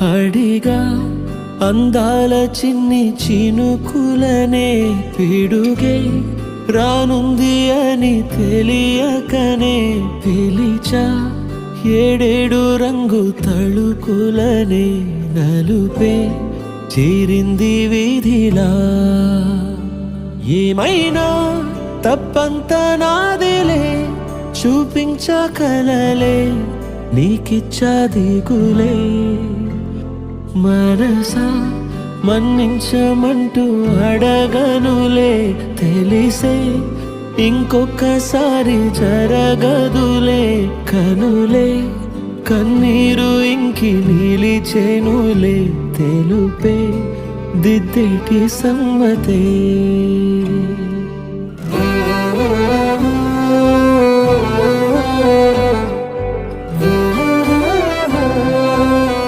అడిగా అందాల చిన్ని చినుకులనే పిడుగే రానుంది అని తెలియకనే పిలిచా ఏడేడు రంగు తళుకులనే నలుపే చేరింది వీధిలా ఏమైనా తప్పంత నాదిలే చూపించకలలే నీకిచ్చా దిగులే మనసా మన్నించమంటూ అడగనులే తెలిసే ఇంకొకసారి జరగదులే కనులే కన్నీరు ఇంకి నిలిచేనులే తెలుపే దిద్దేటి సమ్మతే